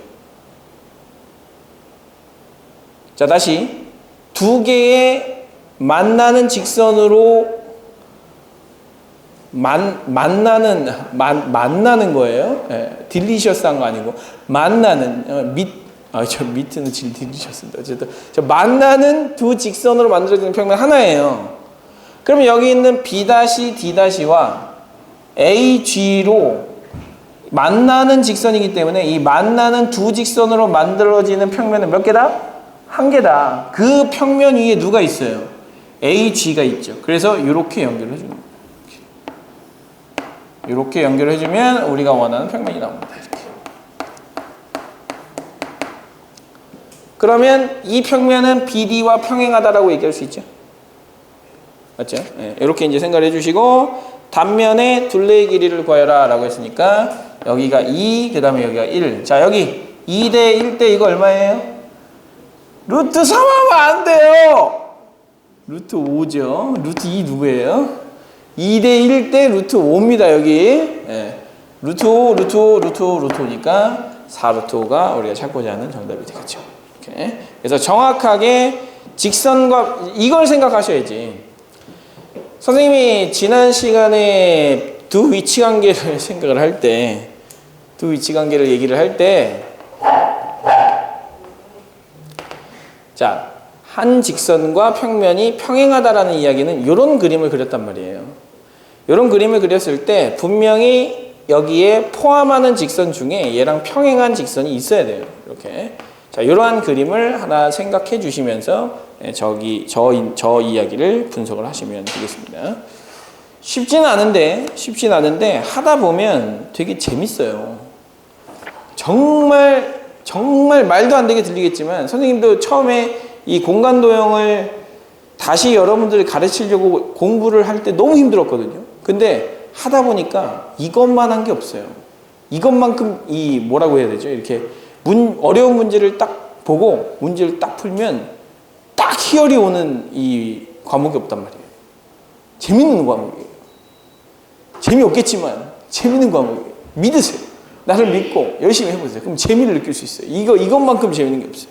자, 다시 두 개의 만나는 직선으로 만나는 거예요. 예, 딜리셔스한 거 아니고 만나는 저 밑에는 딜리셔스인데 어쨌든 저 만나는 두 직선으로 만들어지는 평면 하나예요. 그러면 여기 있는 B 다시 D 다시와 AG로 만나는 직선이기 때문에 이 만나는 두 직선으로 만들어지는 평면은 몇 개다? 한 개다. 그 평면 위에 누가 있어요? AG가 있죠. 그래서 이렇게 연결해 줍니다. 이렇게 연결해 주면 우리가 원하는 평면이 나옵니다. 이렇게. 그러면 이 평면은 BD와 평행하다라고 얘기할 수 있죠. 맞죠? 네, 이렇게 이제 생각을 해주시고 단면의 둘레의 길이를 구하여라 라고 했으니까 여기가 2, 그 다음에 여기가 1. 자, 여기 2대 1대 이거 얼마예요? 루트 3 하면 안 돼요. 루트 5죠. 루트 2 누구예요? 2대 1대 루트 5입니다. 여기. 네. 루트 5, 루트 5, 루트 5, 루트 5니까 4 루트 5가 우리가 찾고자 하는 정답이 되겠죠. 이렇게. 그래서 정확하게 직선과 이걸 생각하셔야지. 선생님이 지난 시간에 두 위치 관계를 생각을 할 때, 두 위치 관계를 얘기를 할 때, 자, 한 직선과 평면이 평행하다라는 이야기는 이런 그림을 그렸단 말이에요. 이런 그림을 그렸을 때 분명히 여기에 포함하는 직선 중에 얘랑 평행한 직선이 있어야 돼요. 이렇게. 자, 이러한 그림을 하나 생각해 주시면서 저 이야기를 분석을 하시면 되겠습니다. 쉽진 않은데 하다 보면 되게 재밌어요. 정말 말도 안 되게 들리겠지만 선생님도 처음에 이 공간 도형을 다시 여러분들이 가르치려고 공부를 할 때 너무 힘들었거든요. 근데 하다 보니까 이것만 한 게 없어요. 이것만큼 뭐라고 해야 되죠? 이렇게 어려운 문제를 딱 보고 문제를 딱 풀면 딱 희열이 오는 이 과목이 없단 말이에요. 재밌는 과목이에요. 재미없겠지만 재밌는 과목이에요. 믿으세요. 나를 믿고 열심히 해보세요. 그럼 재미를 느낄 수 있어요. 이것만큼 재밌는 게 없어요.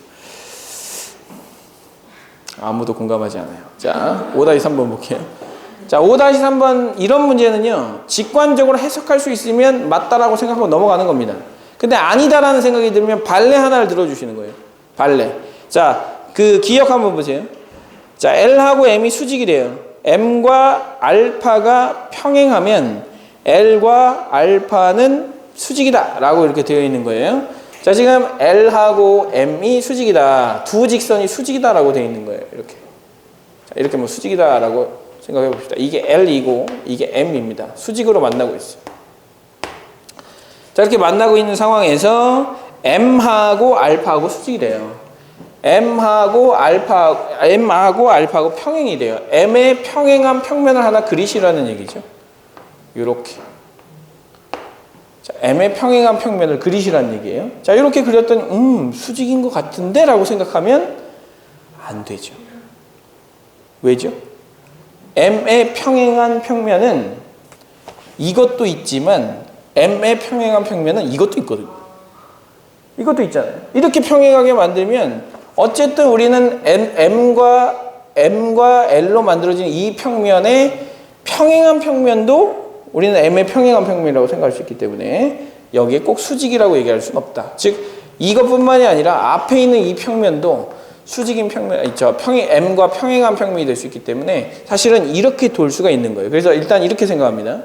아무도 공감하지 않아요. 자, 5-3번 볼게요. 자, 5-3번 이런 문제는요, 직관적으로 해석할 수 있으면 맞다라고 생각하고 넘어가는 겁니다. 근데 아니다라는 생각이 들면 발레 하나를 들어주시는 거예요. 발레. 자, 그 기억 한번 보세요. 자, L하고 M이 수직이래요. M과 알파가 평행하면 L과 알파는 수직이다 라고 이렇게 되어 있는 거예요. 자, 지금 L하고 M이 수직이다. 두 직선이 수직이다 라고 되어 있는 거예요. 이렇게. 자, 이렇게 뭐 수직이다 라고 생각해 봅시다. 이게 L이고 이게 M입니다. 수직으로 만나고 있어요. 자, 이렇게 만나고 있는 상황에서 M하고 알파하고 수직이래요. M하고 알파하고 평행이 돼요. M의 평행한 평면을 하나 그리시라는 얘기죠. 요렇게. 자, M의 평행한 평면을 그리시라는 얘기예요. 자, 이렇게 그렸더니 수직인 것 같은데 라고 생각하면 안 되죠. 왜죠? M의 평행한 평면은 이것도 있지만 M의 평행한 평면은 이것도 있거든요. 이것도 있잖아요. 이렇게 평행하게 만들면 어쨌든 우리는 M과 L로 만들어진 이 평면의 평행한 평면도 우리는 M의 평행한 평면이라고 생각할 수 있기 때문에 여기에 꼭 수직이라고 얘기할 수는 없다. 즉 이것뿐만이 아니라 앞에 있는 이 평면도 수직인 평면, M과 평행한 평면이 될 수 있기 때문에 사실은 이렇게 돌 수가 있는 거예요. 그래서 일단 이렇게 생각합니다.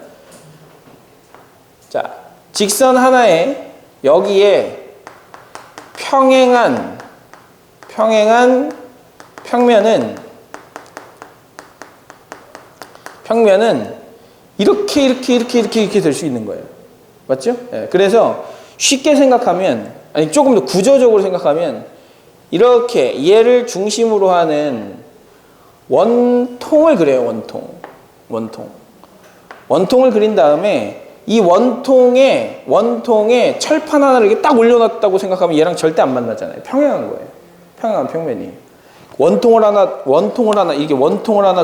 자, 직선 하나에 여기에 평행한 평면은 이렇게 될 수 있는 거예요. 맞죠? 네, 그래서 쉽게 생각하면, 아니 조금 더 구조적으로 생각하면 이렇게 얘를 중심으로 하는 원통을 그려요. 원통을 그린 다음에 이 원통에 철판 하나를 이렇게 딱 올려놨다고 생각하면 얘랑 절대 안 만나잖아요. 평행한 거예요. 평행한 평면이. 원통을 하나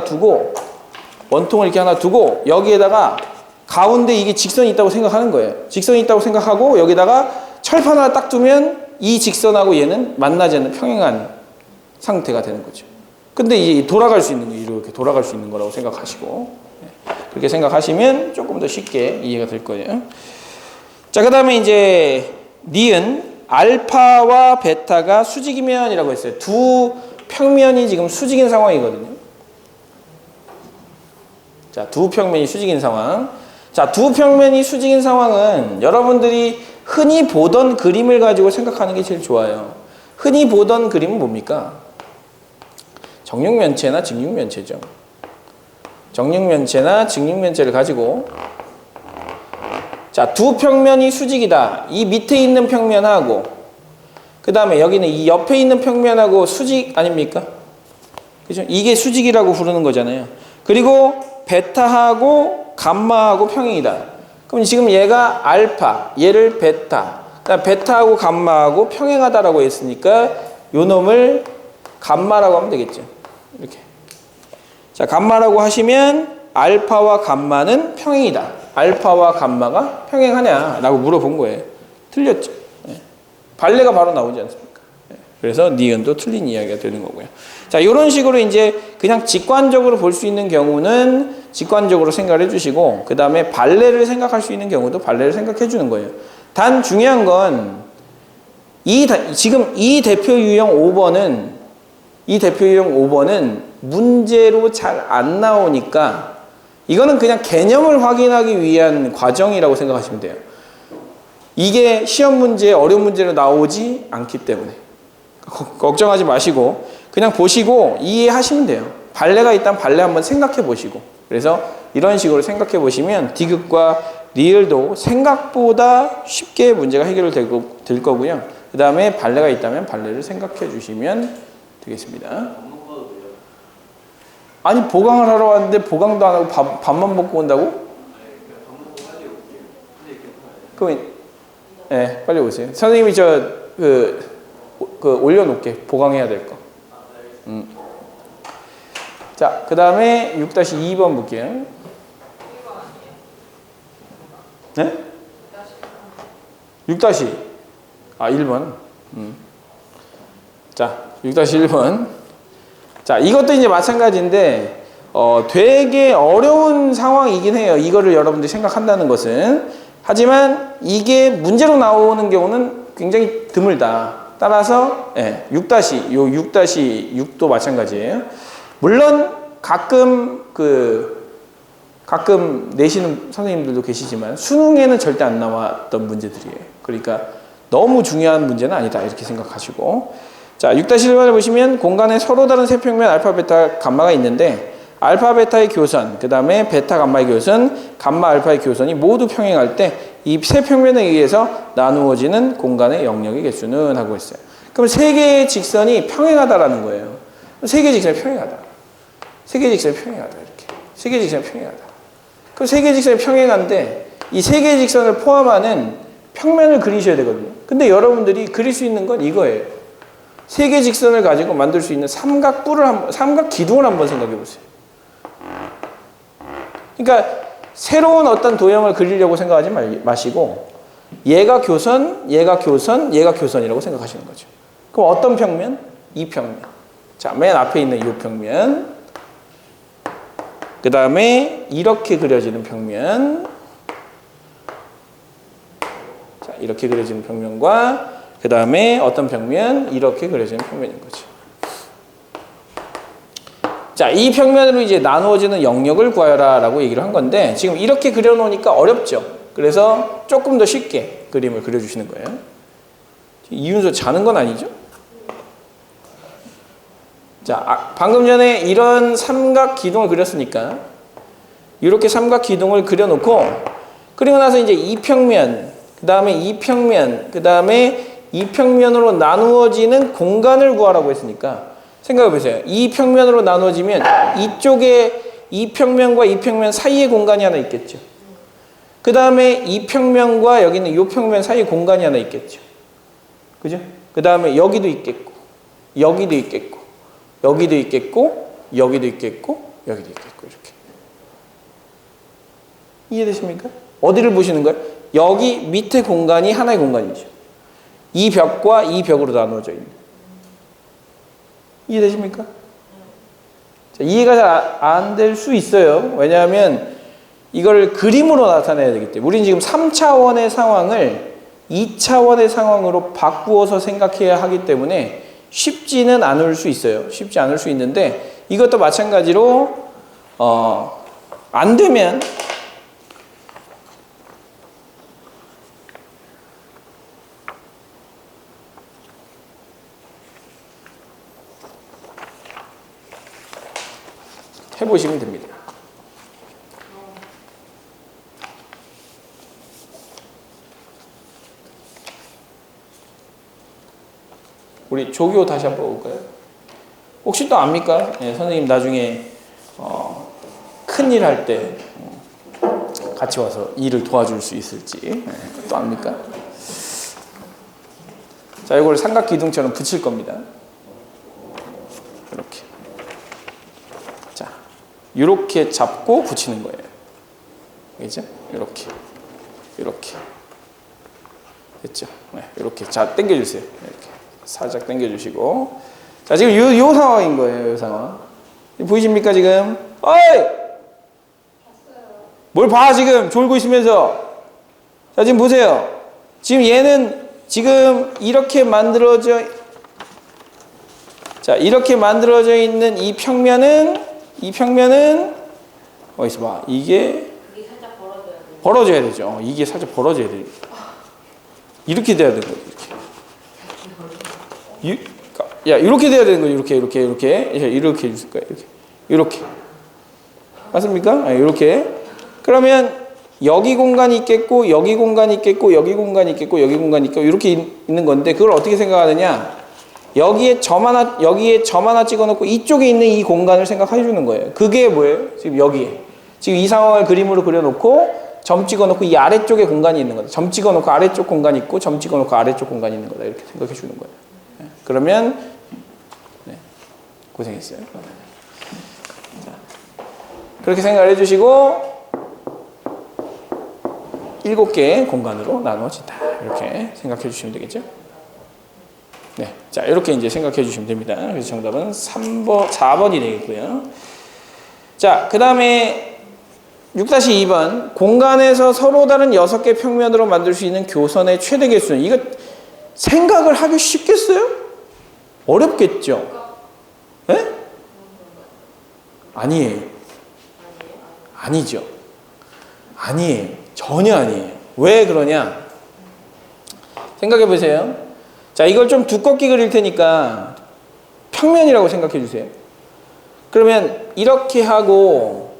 두고 원통을 이렇게 하나 두고 여기에다가 가운데 이게 직선이 있다고 생각하는 거예요. 직선이 있다고 생각하고 여기다가 철판 하나 딱 두면 이 직선하고 얘는 만나지 않는 평행한 상태가 되는 거죠. 근데 이제 돌아갈 수 있는 거, 이렇게 돌아갈 수 있는 거라고 생각하시고 그렇게 생각하시면 조금 더 쉽게 이해가 될 거예요. 자, 그 다음에 이제 니은 알파와 베타가 수직이면이라고 했어요. 두 평면이 지금 수직인 상황이거든요. 자, 두 평면이 수직인 상황. 자, 두 평면이 수직인 상황은 여러분들이 흔히 보던 그림을 가지고 생각하는 게 제일 좋아요. 흔히 보던 그림은 뭡니까? 정육면체나 직육면체죠. 정육면체나 직육면체를 가지고 자, 두 평면이 수직이다. 이 밑에 있는 평면하고 그 다음에 여기는 이 옆에 있는 평면하고 수직 아닙니까? 그죠? 이게 수직이라고 부르는 거잖아요. 그리고 베타하고 감마하고 평행이다. 그럼 지금 얘가 알파, 얘를 베타. 그다음 베타하고 감마하고 평행하다라고 했으니까 요 놈을 감마라고 하면 되겠죠. 이렇게. 자, 감마라고 하시면 알파와 감마는 평행이다. 알파와 감마가 평행하냐라고 물어본 거예요. 틀렸죠. 네. 발레가 바로 나오지 않습니까? 네. 그래서 니은도 틀린 이야기가 되는 거고요. 자, 이런 식으로 이제 그냥 직관적으로 볼 수 있는 경우는 직관적으로 생각을 해주시고 그 다음에 발레를 생각할 수 있는 경우도 발레를 생각해 주는 거예요. 단 중요한 건 지금 이 대표 유형 5번은 문제로 잘 안 나오니까 이거는 그냥 개념을 확인하기 위한 과정이라고 생각하시면 돼요. 이게 시험 문제, 어려운 문제로 나오지 않기 때문에 걱정하지 마시고 그냥 보시고 이해하시면 돼요. 발레가 있다면 발레 한번 생각해 보시고 그래서 이런 식으로 생각해 보시면 디귿과 리을도 생각보다 쉽게 문제가 해결될 거고요. 그 다음에 발레가 있다면 발레를 생각해 주시면 되겠습니다. 아니 보강을 하러 왔는데 보강도 안 하고 밥만 먹고 온다고? 그럼 네, 빨리 오세요. 선생님이 그 올려놓을게. 보강해야 될 거. 자, 그 다음에 6-2번 볼게요. 네? 6-1번. 자, 6-1번. 자, 이것도 이제 마찬가지인데, 되게 어려운 상황이긴 해요. 이거를 여러분들이 생각한다는 것은. 하지만 이게 문제로 나오는 경우는 굉장히 드물다. 따라서, 예, 6-6도 마찬가지예요. 물론, 가끔 내시는 선생님들도 계시지만, 수능에는 절대 안 나왔던 문제들이에요. 그러니까, 너무 중요한 문제는 아니다. 이렇게 생각하시고. 자, 6-1번을 보시면 공간에 서로 다른 세 평면 알파, 베타, 감마가 있는데 알파, 베타의 교선, 그 다음에 베타, 감마의 교선, 감마, 알파의 교선이 모두 평행할 때 이 세 평면에 의해서 나누어지는 공간의 영역의 개수는 하고 있어요. 그럼 세 개의 직선이 평행하다라는 거예요. 세 개의 직선이 평행하다. 세 개의 직선이 평행하다. 이렇게. 세 개의 직선이 평행하다. 그럼 세 개의 직선이 평행한데 이 세 개의 직선을 포함하는 평면을 그리셔야 되거든요. 근데 여러분들이 그릴 수 있는 건 이거예요. 세 개의 직선을 가지고 만들 수 있는 삼각 기둥을 한번 생각해 보세요. 그러니까 새로운 어떤 도형을 그리려고 생각하지 마시고 얘가 교선, 얘가 교선, 얘가 교선이라고 생각하시는 거죠. 그럼 어떤 평면? 이 평면. 자, 맨 앞에 있는 이 평면. 그 다음에 이렇게 그려지는 평면. 자, 이렇게 그려지는 평면과 그 다음에 어떤 평면? 이렇게 그려지는 평면인 거죠. 자, 이 평면으로 이제 나누어지는 영역을 구하여라 라고 얘기를 한 건데 지금 이렇게 그려놓으니까 어렵죠. 그래서 조금 더 쉽게 그림을 그려주시는 거예요. 이윤서 자는 건 아니죠? 자, 방금 전에 이런 삼각 기둥을 그렸으니까 이렇게 삼각 기둥을 그려놓고 그리고 나서 이제 이 평면, 그 다음에 이 평면, 그 다음에 이 평면으로 나누어지는 공간을 구하라고 했으니까 생각해 보세요. 이 평면으로 나누어지면 이쪽에 이 평면과 이 평면 사이에 공간이 하나 있겠죠. 그 다음에 이 평면과 여기 있는 이 평면 사이에 공간이 하나 있겠죠. 그죠? 그 다음에 여기도 있겠고, 여기도 있겠고, 여기도 있겠고, 여기도 있겠고, 여기도 있겠고, 이렇게. 이해되십니까? 어디를 보시는 거예요? 여기 밑에 공간이 하나의 공간이죠. 이 벽과 이 벽으로 나누어져 있는. 이해되십니까? 자, 이해가 잘 안 될 수 있어요. 왜냐하면 이걸 그림으로 나타내야 되기 때문에 우리는 지금 3차원의 상황을 2차원의 상황으로 바꾸어서 생각해야 하기 때문에 쉽지는 않을 수 있어요. 쉽지 않을 수 있는데 이것도 마찬가지로 안 되면 해보시면 됩니다. 우리 조교 다시 한번 볼까요? 혹시 또 압니까? 네, 선생님 나중에 큰일 할 때 같이 와서 일을 도와줄 수 있을지 네, 또 압니까? 자, 이걸 삼각 기둥처럼 붙일 겁니다. 이렇게. 자, 이렇게 잡고 붙이는 거예요. 알겠죠? 이렇게, 이렇게. 됐죠? 네, 이렇게. 자, 당겨주세요. 이렇게 살짝 당겨주시고. 자, 지금 요 상황인 거예요. 요 상황. 보이십니까 지금? 어이! 뭘 봐 지금 졸고 있으면서. 자, 지금 보세요. 지금 얘는 지금 이렇게 만들어져, 자, 이렇게 만들어져 있는 이 평면은 어디서 봐. 이게 살짝 벌어져야 되죠. 이게 살짝 벌어져야 돼요. 이렇게 돼야 되는 거죠. 이렇게. 야, 이렇게 돼야 되는 거죠. 이렇게 해줄 거예요. 이렇게. 맞습니까? 네, 이렇게. 그러면 여기 공간이 있겠고, 여기 공간이 있겠고, 여기 공간이 있겠고, 여기 공간이 있고, 이렇게 있는 건데, 그걸 어떻게 생각하느냐? 여기에 점 하나 찍어놓고 이쪽에 있는 이 공간을 생각해 주는 거예요. 그게 뭐예요? 지금 여기에. 지금 이 상황을 그림으로 그려놓고, 점 찍어놓고 이 아래쪽에 공간이 있는 거다. 점 찍어놓고 아래쪽 공간이 있고 점 찍어놓고 아래쪽 공간이 있는 거다. 이렇게 생각해 주는 거예요. 네. 그러면 네. 고생했어요. 자, 그렇게 생각을 해주시고 7개의 공간으로 나누어진다. 이렇게 생각해 주시면 되겠죠. 네, 자 이렇게 이제 생각해 주시면 됩니다. 그래서 정답은 4번이 되겠고요. 자, 그 다음에 6-2번 공간에서 서로 다른 6개 평면으로 만들 수 있는 교선의 최대 개수는 이거 생각을 하기 쉽겠어요? 어렵겠죠? 네? 아니에요. 아니죠. 아니에요. 전혀 아니에요. 왜 그러냐? 생각해 보세요. 자, 이걸 좀 두껍게 그릴 테니까 평면이라고 생각해 주세요. 그러면 이렇게 하고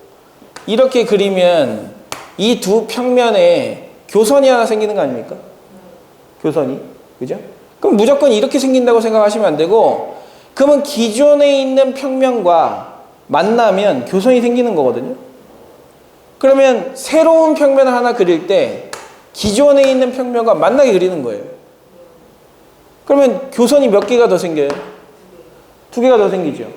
이렇게 그리면 이 두 평면에 교선이 하나 생기는 거 아닙니까? 교선이. 그죠? 그럼 무조건 이렇게 생긴다고 생각하시면 안 되고, 그러면 기존에 있는 평면과 만나면 교선이 생기는 거거든요. 그러면 새로운 평면을 하나 그릴 때 기존에 있는 평면과 만나게 그리는 거예요. 그러면 교선이 몇 개가 더 생겨요? 2개가 더 생기죠.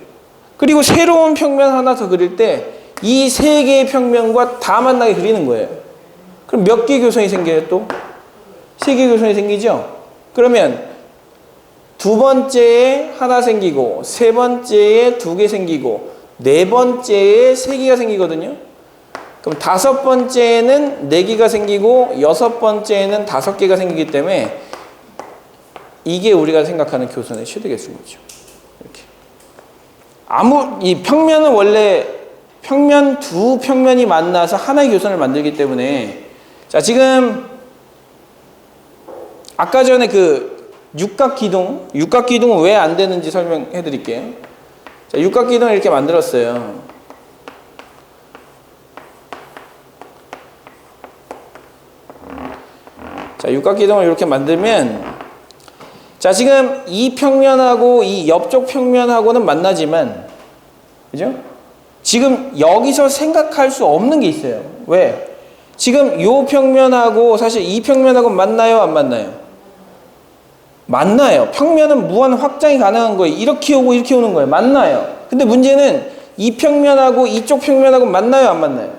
그리고 새로운 평면 하나 더 그릴 때 이 3개의 평면과 다 만나게 그리는 거예요. 그럼 몇 개의 교선이 생겨요 또? 3개의 교선이 생기죠? 그러면 두 번째에 하나 생기고, 세 번째에 2개 생기고, 네 번째에 3개가 생기거든요. 그럼 5번째에는 4개가 생기고, 6번째에는 5개가 생기기 때문에 이게 우리가 생각하는 교선의 최대 개수인 거죠. 이렇게. 이 평면은 원래 두 평면이 만나서 하나의 교선을 만들기 때문에, 자, 지금 아까 전에 그 육각기둥은 왜 안 되는지 설명해 드릴게요. 자, 육각기둥을 이렇게 만들었어요. 자, 육각기둥을 이렇게 만들면, 자, 지금 이 평면하고 이 옆쪽 평면하고는 만나지만, 그죠? 지금 여기서 생각할 수 없는 게 있어요. 왜? 지금 이 평면하고 사실 이 평면하고 만나요, 안 만나요? 만나요. 평면은 무한 확장이 가능한 거예요. 이렇게 오고 이렇게 오는 거예요. 만나요. 근데 문제는 이 평면하고 이쪽 평면하고 만나요, 안 만나요?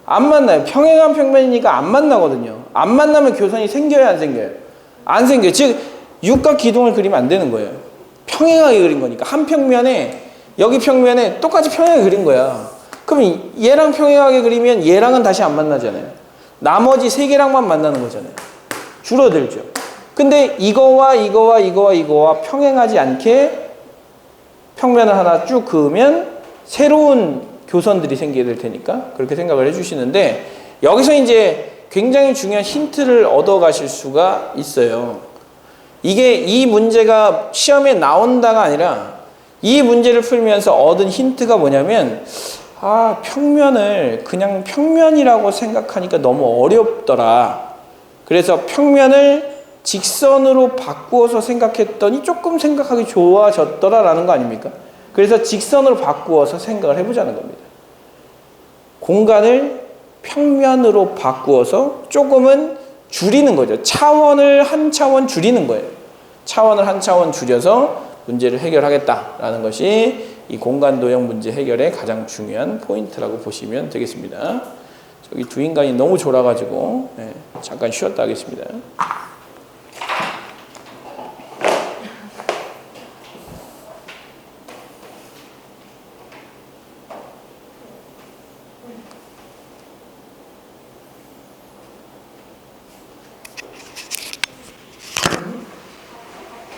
안 만나요. 평행한 평면이니까 안 만나거든요. 안 만나면 교선이 생겨요, 안 생겨요? 안 생겨요. 즉 육각 기둥을 그리면 안 되는 거예요. 평행하게 그린 거니까. 한 평면에, 여기 평면에 똑같이 평행하게 그린 거야. 그럼 얘랑 평행하게 그리면 얘랑은 다시 안 만나잖아요. 나머지 3개랑만 만나는 거잖아요. 줄어들죠. 근데 이거와 평행하지 않게 평면을 하나 쭉 그으면 새로운 교선들이 생기게 될 테니까 그렇게 생각을 해주시는데, 여기서 이제 굉장히 중요한 힌트를 얻어 가실 수가 있어요. 이게 이 문제가 시험에 나온다가 아니라 이 문제를 풀면서 얻은 힌트가 뭐냐면, 평면을 그냥 평면이라고 생각하니까 너무 어렵더라. 그래서 평면을 직선으로 바꾸어서 생각했더니 조금 생각하기 좋아졌더라라는 거 아닙니까? 그래서 직선으로 바꾸어서 생각을 해보자는 겁니다. 공간을 평면으로 바꾸어서 조금은 줄이는 거죠. 차원을 한 차원 줄이는 거예요. 차원을 한 차원 줄여서 문제를 해결하겠다라는 것이 이 공간 도형 문제 해결의 가장 중요한 포인트라고 보시면 되겠습니다. 저기 두 인간이 너무 졸아가지고 잠깐 쉬었다 하겠습니다.